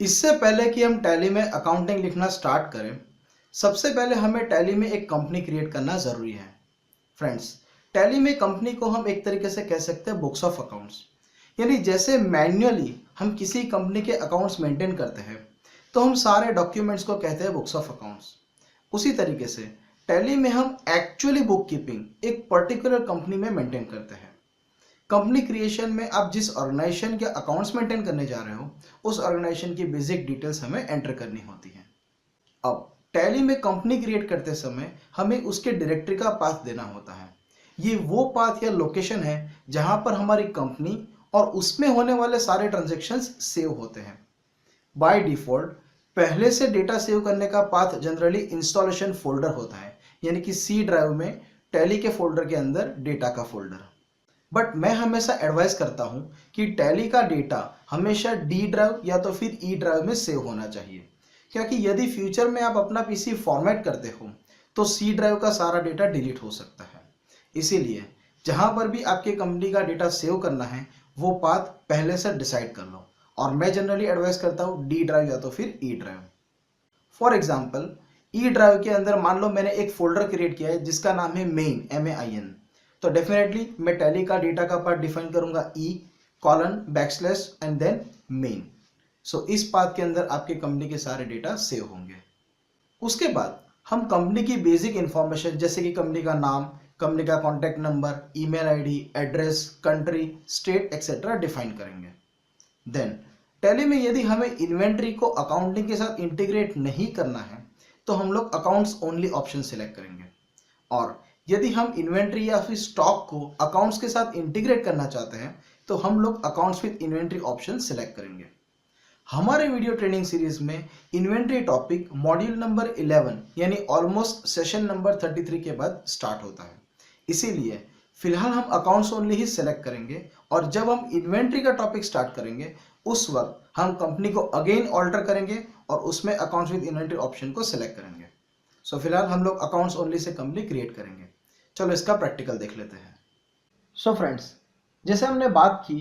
इससे पहले कि हम टैली में अकाउंटिंग लिखना स्टार्ट करें, सबसे पहले हमें टैली में एक कंपनी क्रिएट करना ज़रूरी है। फ्रेंड्स, टैली में कंपनी को हम एक तरीके से कह सकते हैं बुक्स ऑफ अकाउंट्स। यानी जैसे मैन्युअली हम किसी कंपनी के अकाउंट्स मेंटेन करते हैं, तो हम सारे डॉक्यूमेंट्स को कहते हैं बुक्स ऑफ अकाउंट्स। उसी तरीके से टैली में हम एक्चुअली बुक कीपिंग एक पर्टिकुलर कंपनी में मेंटेन करते हैं। कंपनी क्रिएशन में आप जिस ऑर्गेनाइजेशन के अकाउंट्स मेंटेन करने जा रहे हो, उस ऑर्गेनाइजेशन की बेसिक डिटेल्स हमें एंटर करनी होती हैं। अब टैली में कंपनी क्रिएट करते समय हमें उसके डायरेक्टरी का पाथ देना होता है। ये वो पाथ या लोकेशन है जहां पर हमारी कंपनी और उसमें होने वाले सारे ट्रांजैक्शंस सेव होते हैं। बाय डिफॉल्ट पहले से डेटा सेव करने का पाथ जनरली इंस्टॉलेशन फोल्डर होता है, यानी कि सी ड्राइव में टैली के फोल्डर के अंदर डेटा का फोल्डर। बट मैं हमेशा एडवाइस करता हूं कि टैली का डेटा हमेशा डी ड्राइव या तो फिर ई ड्राइव में सेव होना चाहिए, क्योंकि यदि फ्यूचर में आप अपना पीसी फॉर्मेट करते हो तो सी ड्राइव का सारा डेटा डिलीट हो सकता है। इसीलिए जहां पर भी आपके कंपनी का डेटा सेव करना है, वो पाथ पहले से डिसाइड कर लो, और मैं जनरली एडवाइस करता हूँ डी ड्राइव या तो फिर E drive. For example, E drive के अंदर मान लो मैंने एक फोल्डर क्रिएट किया है जिसका नाम है मेन, MAIN। तो डेफिनेटली मैं टैली का डेटा का पार्ट डिफाइन करूंगा E:\/ एंड देन मेन। सो इस पाथ के अंदर आपके कंपनी के सारे डेटा सेव होंगे। उसके बाद हम कंपनी की बेसिक इंफॉर्मेशन जैसे कि कंपनी का नाम, कंपनी का contact number, email ID, address, country, state etcetera define करेंगे। देन टैली में यदि हमें इन्वेंट्री को अकाउंटिंग के साथ इंटीग्रेट नहीं करना है, तो हम लोग अकाउंट्स ओनली ऑप्शन सिलेक्ट करेंगे। और यदि हम इन्वेंट्री या फिर स्टॉक को अकाउंट्स के साथ इंटीग्रेट करना चाहते हैं, तो हम लोग accounts with inventory option select करेंगे। हमारे वीडियो ट्रेनिंग सीरीज में इन्वेंट्री टॉपिक मॉड्यूल नंबर 11 यानी ऑलमोस्ट सेशन नंबर 33 के बाद स्टार्ट होता है। इसीलिए फिलहाल हम अकाउंट्स ओनली ही सिलेक्ट करेंगे, और जब हम इन्वेंट्री का टॉपिक स्टार्ट करेंगे उस वक्त हम कंपनी को अगेन ऑल्टर करेंगे और उसमें अकाउंट्स विद इन्वेंट्री ऑप्शन को सिलेक्ट करेंगे। सो फिलहाल हम लोग accounts only say company create करेंगे। चलो इसका प्रैक्टिकल देख लेते हैं। सो फ्रेंड्स, जैसे हमने बात की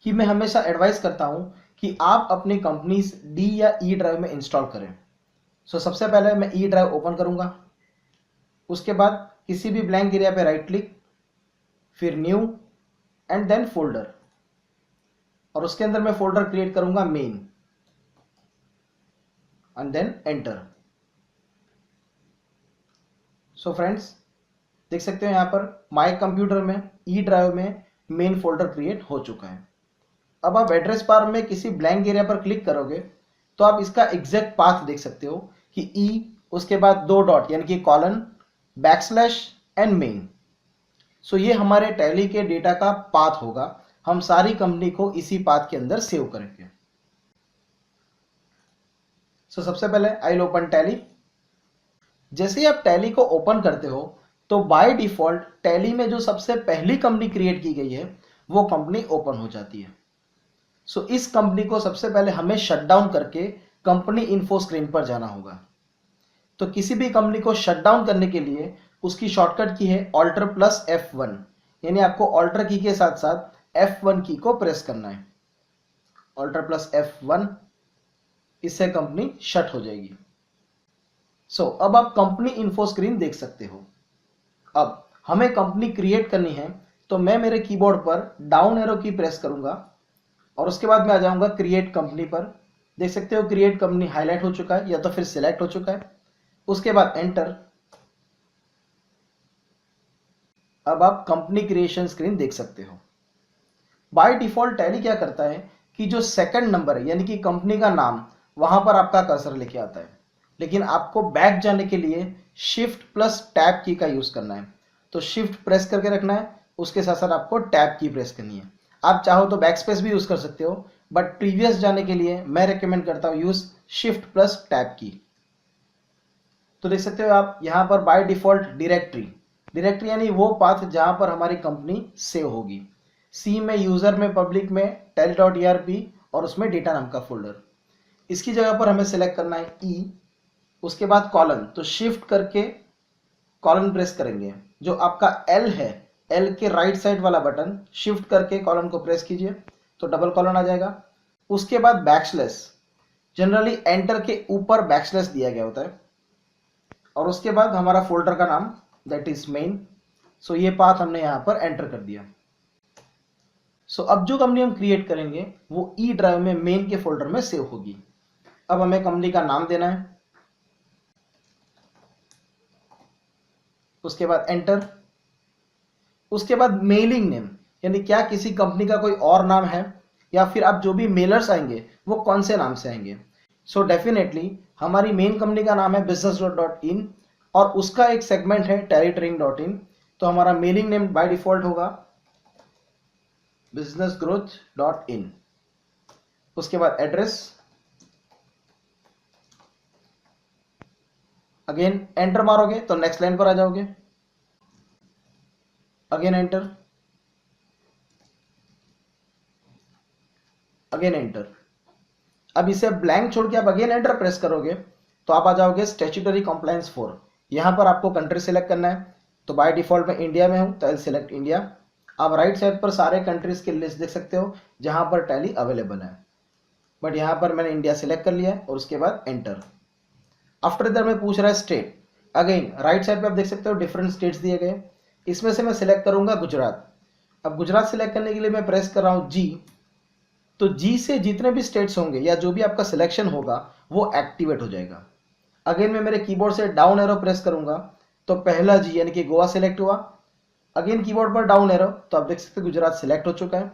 कि मैं हमेशा एडवाइस करता हूं कि आप अपनी कंपनीज डी या ई ड्राइव में इंस्टॉल करें। सो सबसे पहले मैं ई ड्राइव ओपन करूंगा। उसके बाद किसी भी ब्लैंक एरिया पे राइट क्लिक, फिर न्यू एंड देन फोल्डर, और उसके अंदर मैं फोल्डर क्रिएट करूंगा main and then enter. So friends, देख सकते हो यहाँ पर माय कंप्यूटर में ई ड्राइव में मेन फोल्डर क्रिएट हो चुका है। अब आप एड्रेस बार में किसी ब्लैंक एरिया पर क्लिक करोगे तो आप इसका एग्जैक्ट पाथ देख सकते हो कि ई, उसके बाद 2 डॉट यानी कि कॉलन, / एंड मेन। सो ये हमारे टैली के डेटा का पाथ होगा। हम सारी कंपनी को इसी पाथ के अंदर सेव करेंगे। सो सबसे पहले आई विल ओपन टैली। जैसे ही आप टैली को ओपन करते हो तो बाय डिफॉल्ट टैली में जो सबसे पहली कंपनी क्रिएट की गई है वो कंपनी ओपन हो जाती है। सो इस कंपनी को सबसे पहले हमें शट डाउन करके कंपनी इन्फो स्क्रीन पर जाना होगा। तो किसी भी कंपनी को शट डाउन करने के लिए उसकी शॉर्टकट की है Alt+F1, यानी आपको ऑल्टर की के साथ साथ F1 की को प्रेस करना है। Alt+F1, इससे कंपनी शट हो जाएगी। सो अब आप कंपनी इन्फो स्क्रीन देख सकते हो। अब हमें कंपनी क्रिएट करनी है, तो मैं मेरे कीबोर्ड पर डाउन एरो की प्रेस करूंगा और उसके बाद मैं आ जाऊंगा क्रिएट कंपनी पर। देख सकते हो क्रिएट कंपनी हाईलाइट हो चुका है या तो फिर सिलेक्ट हो चुका है। उसके बाद एंटर। अब आप कंपनी क्रिएशन स्क्रीन देख सकते हो। बाय डिफॉल्ट टैली क्या करता है कि जो सेकंड नंबर है यानी कि कंपनी का नाम, वहां पर आपका कर्सर लेके आता है, लेकिन आपको बैक जाने के लिए Shift+Tab की का यूज करना है। तो शिफ्ट प्रेस करके रखना है, उसके साथ साथ आपको टैब की प्रेस करनी है। आप चाहो तो बैक स्पेस भी यूज कर सकते हो, बट प्रीवियस जाने के लिए मैं रेकमेंड करता हूं यूज Shift+Tab की। तो देख सकते हो आप यहाँ पर बाय डिफॉल्ट डायरेक्टरी यानी वो पाथ जहां पर हमारी कंपनी सेव होगी। सी में यूजर में पब्लिक में tel.erp और उसमें डेटा नाम का फोल्डर। इसकी जगह पर हमें सेलेक्ट करना है ई, उसके बाद कॉलन, तो शिफ्ट करके कॉलन प्रेस करेंगे। जो आपका एल है, एल के राइट साइड वाला बटन शिफ्ट करके कॉलन को प्रेस कीजिए तो डबल कॉलन आ जाएगा। उसके बाद बैकस्लैश, जनरली एंटर के ऊपर बैकस्लैश दिया गया होता है और उसके बाद हमारा फोल्डर का नाम दैट इज मेन। सो ये पाथ हमने यहाँ पर एंटर कर दिया। सो अब जो कंपनी हम क्रिएट करेंगे वो ई ड्राइव में मेन के फोल्डर में सेव होगी। अब हमें कंपनी का नाम देना है, उसके बाद एंटर, उसके बाद मेलिंग नेम, यानी क्या किसी कंपनी का कोई और नाम है या फिर आप जो भी मेलर्स आएंगे वो कौन से नाम से आएंगे। सो डेफिनेटली हमारी मेन कंपनी का नाम है business.in और उसका एक सेगमेंट है tally-training.in। तो हमारा मेलिंग नेम बाय डिफॉल्ट होगा businessgrowth.in। उसके बाद एड्रेस, अगेन एंटर मारोगे तो नेक्स्ट लाइन पर आ जाओगे, अगेन एंटर, अगेन एंटर। अब इसे ब्लैंक छोड़ के आप अगेन एंटर प्रेस करोगे तो आप आ जाओगे स्टैट्यूटरी कंप्लायंस 4। यहां पर आपको कंट्री सेलेक्ट करना है, तो बाय डिफॉल्ट मैं इंडिया में हूं तो आई सेलेक्ट इंडिया। आप राइट साइड पर सारे कंट्रीज की लिस्ट देख सकते हो जहां पर टैली अवेलेबल है, बट यहां पर मैंने इंडिया सेलेक्ट कर लिया है और उसके बाद एंटर। आफ्टर दैट में पूछ रहा है स्टेट, अगेन राइट साइड पे आप देख सकते हो डिफरेंट स्टेट्स दिए गए, इसमें से मैं सिलेक्ट करूंगा गुजरात। अब गुजरात सिलेक्ट करने के लिए मैं प्रेस कर रहा हूं जी, तो जी से जितने भी स्टेट्स होंगे या जो भी आपका सिलेक्शन होगा वो एक्टिवेट हो जाएगा। अगेन मैं मेरे कीबोर्ड से डाउन एरो प्रेस करूंगा तो पहला जी यानी कि गोवा सिलेक्ट हुआ। अगेन कीबोर्ड पर डाउन एरो तो आप देख सकते हैं गुजरात सिलेक्ट हो चुका है।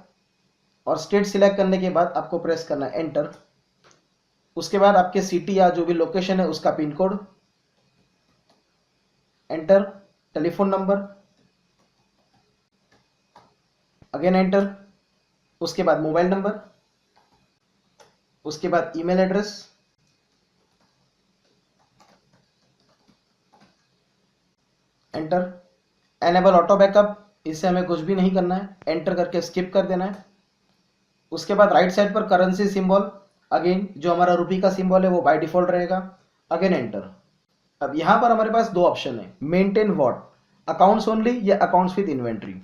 और स्टेट सिलेक्ट करने के बाद आपको प्रेस करना है एंटर। उसके बाद आपके सिटी या जो भी लोकेशन है उसका pin code, enter, telephone number, again enter, उसके बाद मोबाइल नंबर, उसके बाद email address, enter. Enable auto backup, इससे हमें कुछ भी नहीं करना है, एंटर करके स्किप कर देना है। उसके बाद राइट साइड पर करेंसी सिंबल, अगेन जो हमारा रुपी का सिंबल है वो बाय डिफॉल्ट रहेगा, अगेन एंटर। अब यहां पर हमारे पास दो ऑप्शन है, मेंटेन व्हाट, अकाउंट्स ओनली या अकाउंट्स विद इन्वेंट्री।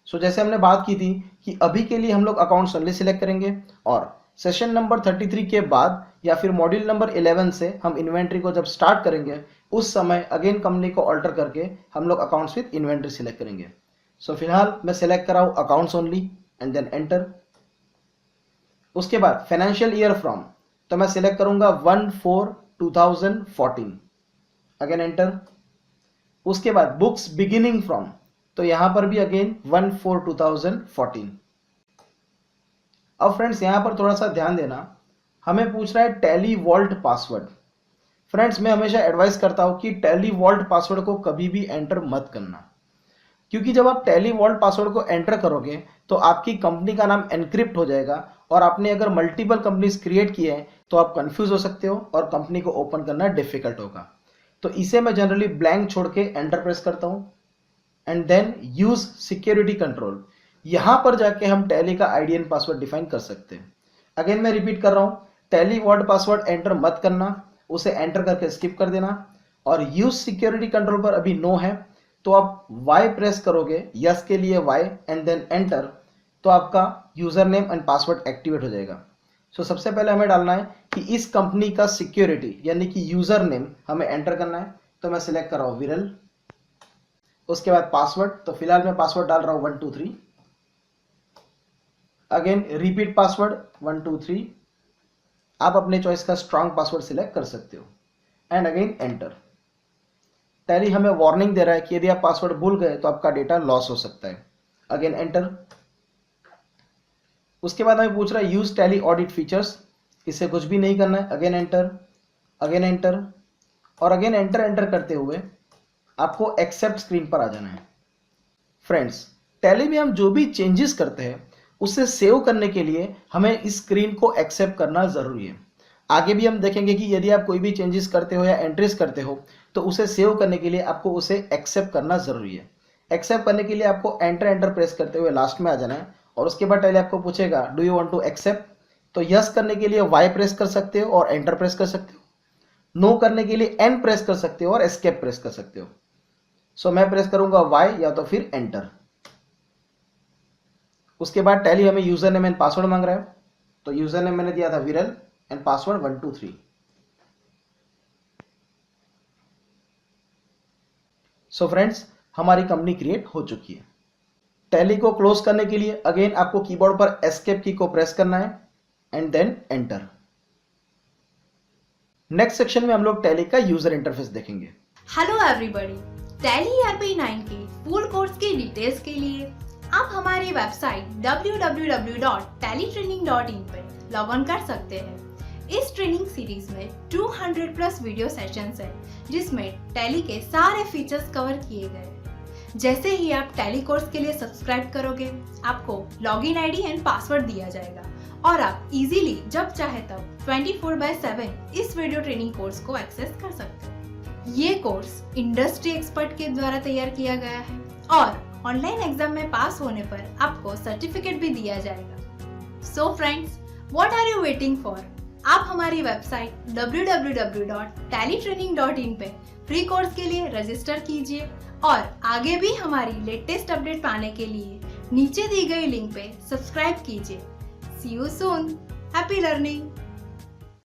सो जैसे हमने बात की थी कि अभी के लिए हम लोग अकाउंट्स ओनली सिलेक्ट करेंगे और सेशन नंबर 33 के बाद या फिर मॉड्यूल नंबर 11 से हम इन्वेंट्री को जब स्टार्ट करेंगे उस समय अगेन कंपनी को ऑल्टर करके हम लोग अकाउंट्स विद इन्वेंट्री सिलेक्ट करेंगे। सो फिलहाल मैं सिलेक्ट कर रहा हूं accounts only and then enter. उसके बाद फाइनेंशियल ईयर फ्रॉम, तो मैं सिलेक्ट करूंगा 1/4/2014, अगेन एंटर। उसके बाद बुक्स बिगिनिंग फ्रॉम, तो यहां पर भी अगेन 1/4/2014। अब फ्रेंड्स यहां पर थोड़ा सा ध्यान देना, हमें पूछ रहा है टैली वॉल्ट पासवर्ड। फ्रेंड्स मैं हमेशा एडवाइस करता हूं कि टैली वॉल्ट पासवर्ड को कभी भी एंटर मत करना, क्योंकि जब आप टैली वॉल्ट पासवर्ड को एंटर करोगे तो आपकी कंपनी का नाम एनक्रिप्ट हो जाएगा और आपने अगर मल्टीपल कंपनीज क्रिएट किए हैं तो आप कंफ्यूज हो सकते हो और कंपनी को ओपन करना डिफिकल्ट होगा। तो इसे मैं जनरली ब्लैंक छोड़ के एंटर प्रेस करता हूं and then use security control. यहां पर जाके हम टैली का आईडी एंड पासवर्ड डिफाइन कर सकते हैं। अगेन मैं रिपीट कर रहा हूं, टैली वर्ड पासवर्ड एंटर मत करना, उसे एंटर करके स्किप कर देना। और यूज सिक्योरिटी कंट्रोल पर अभी नो है तो आप वाई प्रेस करोगे, यस के लिए वाई एंड देन एंटर, तो आपका user name and password activate हो जाएगा। सो सबसे पहले हमें डालना है कि इस कंपनी का सिक्योरिटी यानी कि यूजर नेम हमें एंटर करना है, तो मैं सिलेक्ट कर रहा हूं विरल। उसके बाद पासवर्ड, तो फिलहाल मैं पासवर्ड डाल रहा हूं 123। अगेन रिपीट पासवर्ड 123, आप अपने चॉइस का स्ट्रांग पासवर्ड सिलेक्ट कर सकते हो एंड अगेन एंटर। टैली हमें वार्निंग दे रहा है कि यदि आप पासवर्ड भूल गए तो आपका डेटा लॉस हो सकता है, अगेन एंटर। उसके बाद हमें पूछ रहा है यूज टैली ऑडिट फीचर्स, इसे कुछ भी नहीं करना है, अगेन एंटर, अगेन एंटर और अगेन एंटर। एंटर करते हुए आपको एक्सेप्ट स्क्रीन पर आ जाना है। फ्रेंड्स टैली में हम जो भी चेंजेस करते हैं उसे सेव करने के लिए हमें इस स्क्रीन को एक्सेप्ट करना जरूरी है। आगे भी हम देखेंगे कि यदि आप कोई भी चेंजेस करते हो या एंट्रीज करते हो तो उसे सेव करने के लिए आपको उसे एक्सेप्ट करना जरूरी है। एक्सेप्ट करने के लिए आपको एंटर एंटर प्रेस करते हुए लास्ट में आ जाना है और उसके बाद टैली आपको पूछेगा do you want to accept, तो यस करने के लिए वाई प्रेस कर सकते हो और एंटर प्रेस कर सकते हो, नो करने के लिए एन प्रेस कर सकते हो और एस्केप प्रेस कर सकते हो। सो मैं प्रेस करूंगा वाई या तो फिर एंटर। उसके बाद टैली हमें यूजर नेम एंड पासवर्ड मांग रहा है, तो यूजर नेम मैंने दिया था विरल एंड पासवर्ड 123। सो फ्रेंड्स, हमारी कंपनी क्रिएट हो चुकी है। टैली को क्लोज करने के लिए अगेन आपको कीबोर्ड पर एस्केप की को प्रेस करना है and then enter. Next section में हम लोग टैली का यूजर इंटरफेस देखेंगे। हेलो एवरीबॉडी, टैली ERP 9 के फुल कोर्स की डिटेल्स के लिए आप हमारी वेबसाइट www.tallytraining.in पर लॉग ऑन कर सकते हैं। इस ट्रेनिंग सीरीज में 200 प्लस वीडियो सेशंस हैं, जिसमें टैली के सारे फीचर्स कवर किए गए हैं। जैसे ही आप टैली कोर्स के लिए सब्सक्राइब करोगे, आपको लॉगिन आईडी एंड पासवर्ड दिया जाएगा और आप इजीली जब चाहे तब 24/7 इस वीडियो ट्रेनिंग कोर्स को एक्सेस कर सकते हैं। ये कोर्स इंडस्ट्री एक्सपर्ट के द्वारा तैयार किया गया है और ऑनलाइन एग्जाम में पास होने पर आपको सर्टिफिकेट भी दिया जाएगा। So friends, what are you waiting for? आप हमारी वेबसाइट www.tallytraining.in पे फ्री कोर्स के लिए रजिस्टर कीजिए और आगे भी हमारी लेटेस्ट अपडेट पाने के लिए नीचे दी गई लिंक पे सब्सक्राइब कीजिए। सी यू सून, हैप्पी लर्निंग।